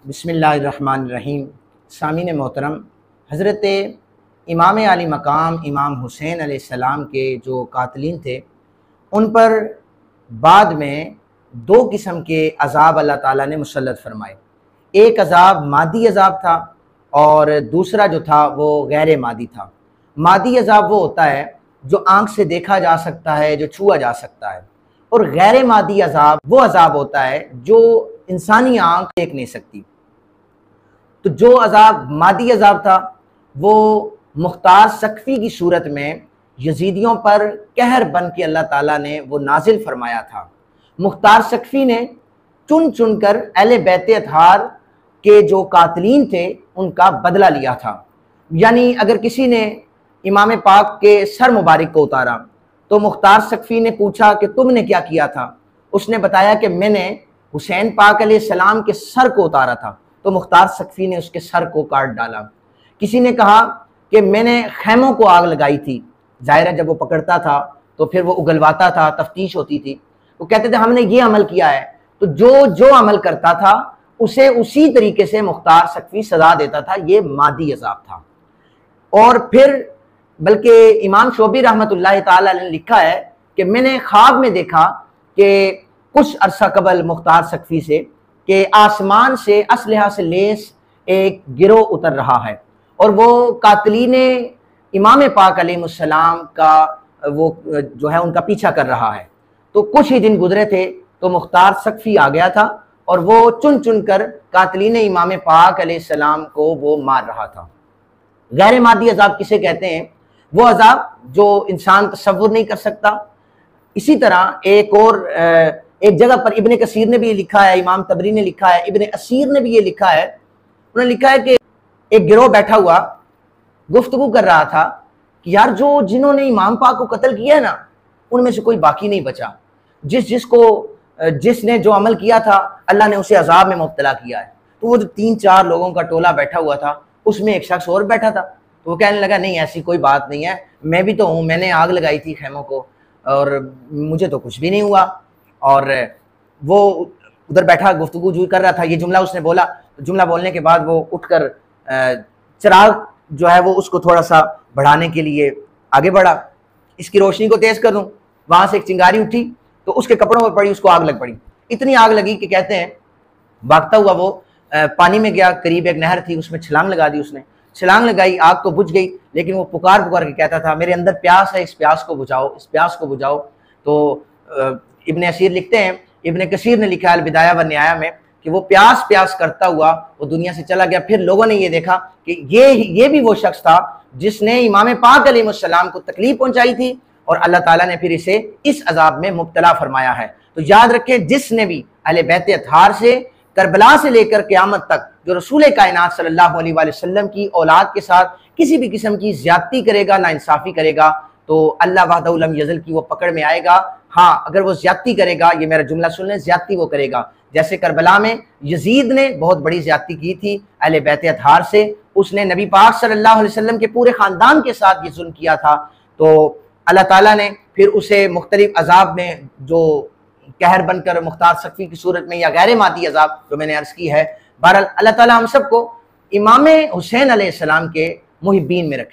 बिस्मिल्लाहिर्रहमानिर्रहीम। सामीन मोहतरम, हज़रत इमाम आली मकाम इमाम हुसैन अलैहिस्सलाम के जो कातिलीन थे उन पर बाद में दो किस्म के अज़ाब अल्लाह ताला ने मुसल्लत फरमाए। एक अज़ाब मादी अज़ाब था और दूसरा जो था वो गैर मादी था। मादी अज़ाब वो होता है जो आँख से देखा जा सकता है, जो छुआ जा सकता है, और गैर मादी अज़ाब वो अज़ाब होता है जो इंसानी आँख देख नहीं सकती। तो जो अज़ाब मादी अज़ाब था वो मुख्तार सकफ़ी की सूरत में यजीदियों पर कहर बन के अल्लाह ताला ने वो नाजिल फरमाया था। मुख्तार सकफ़ी ने चुन चुन कर अहले बैत अतहार के जो कातिलीन थे उनका बदला लिया था। यानी अगर किसी ने इमाम पाक के सर मुबारक को उतारा तो मुख्तार सकफ़ी ने पूछा कि तुमने क्या किया था। उसने बताया कि मैंने हुसैन पाक अलैहिस्सलाम के सर को उतारा था। तो मुख्तार सकफ़ी ने उसके सर को काट डाला। किसी ने कहा कि मैंने खैमों को आग लगाई थी। ज़ाहिर है जब वो पकड़ता था तो फिर वो उगलवाता था, तफ्तीश होती थी। वो कहते थे हमने ये अमल किया है। तो जो जो अमल करता था उसे उसी तरीके से मुख्तार सकफ़ी सजा देता था। ये मादी अज़ाब था। और फिर बल्कि इमाम शोबी रहमतुल्लाह ताला अलैह ने लिखा है कि मैंने ख्वाब में देखा कि कुछ अरसा कबल मुख्तार सकफ़ी से कि आसमान से असलहा से लेस एक गिरोह उतर रहा है और वो कातिलीन इमाम पाक अलैहिस्सलाम का वो जो है उनका पीछा कर रहा है। तो कुछ ही दिन गुजरे थे तो मुख्तार सकफ़ी आ गया था और वो चुन चुन कर कातिलीन इमाम पाक अलैहिस्सलाम को वो मार रहा था। गैर मादी अज़ाब किसे कहते हैं? वो अज़ाब जो इंसान तसव्वुर नहीं कर सकता। इसी तरह एक जगह पर इब्ने कसीर ने भी ये लिखा है, इमाम तबरी ने लिखा है, इब्ने असीर ने भी ये लिखा है। उन्होंने लिखा है कि एक गिरोह बैठा हुआ गुफ्तगू कर रहा था कि यार जो जिन्होंने इमाम पाक को कत्ल किया है ना उनमें से कोई बाकी नहीं बचा। जिसने जो अमल किया था अल्लाह ने उसे अजाब में मुब्तला किया है। तो वो जो 3-4 लोगों का टोला बैठा हुआ था उसमें एक शख्स और बैठा था। तो वो कहने लगा नहीं ऐसी कोई बात नहीं है, मैं भी तो हूँ, मैंने आग लगाई थी खैमों को और मुझे तो कुछ भी नहीं हुआ। और वो उधर बैठा गुफ्तगू जो कर रहा था, ये जुमला उसने बोला। तो जुमला बोलने के बाद वो उठकर चिराग जो है वो उसको थोड़ा सा बढ़ाने के लिए आगे बढ़ा, इसकी रोशनी को तेज कर दूं। वहां से एक चिंगारी उठी तो उसके कपड़ों पर पड़ी, उसको आग लग पड़ी। इतनी आग लगी कि कहते हैं भागता हुआ वो पानी में गया, करीब एक नहर थी उसमें छलांग लगा दी। उसने छलांग लगाई, आग तो बुझ गई, लेकिन वो पुकार पुकार के कहता था मेरे अंदर प्यास है, इस प्यास को बुझाओ, इस प्यास को बुझाओ। तो इब्ने असीर लिखते हैं, इब्ने कसीर ने लिखा है अल-बिदाया व निहाया में कि वो प्यास प्यास करता हुआ वो दुनिया से चला गया। फिर लोगों ने ये देखा कि ये भी वो शख्स था जिसने इमाम पाक अलैहिस्सलाम को तकलीफ पहुंचाई थी और अल्लाह ताला ने फिर इसे इस अजाब में मुब्तला फरमाया है। तो याद रखें, जिसने भी अहले बैत अतहार से करबला से लेकर क़यामत तक जो रसूल कायनात सल्लल्लाहु अलैहि वसल्लम की औलाद के साथ किसी भी किस्म की ज्यादती करेगा, नाइंसाफ़ी करेगा, तो अल्लाह वहदहु लम यज़ल की वो पकड़ में आएगा। हाँ, अगर वो ज्यादती करेगा, ये मेरा जुमला सुन लें, ज्यादती वो करेगा जैसे करबला में यजीद ने बहुत बड़ी ज्यादती की थी अहले बैत अतहार से। उसने नबी पाक सल्लल्लाहु अलैहि वसल्लम के पूरे ख़ानदान के साथ ये जुल्म किया था। तो अल्लाह ताला ने फिर उसे मुख्तलिफ अजाब में जो कहर बनकर मुख्तार सकफ़ी की सूरत में या गैर मादी अजाब जो मैंने अर्ज़ की है। बहरहाल अल्लाह ताला हम सबको इमाम हुसैन अलैहिस्सलाम के मुहिब्बीन में रखे।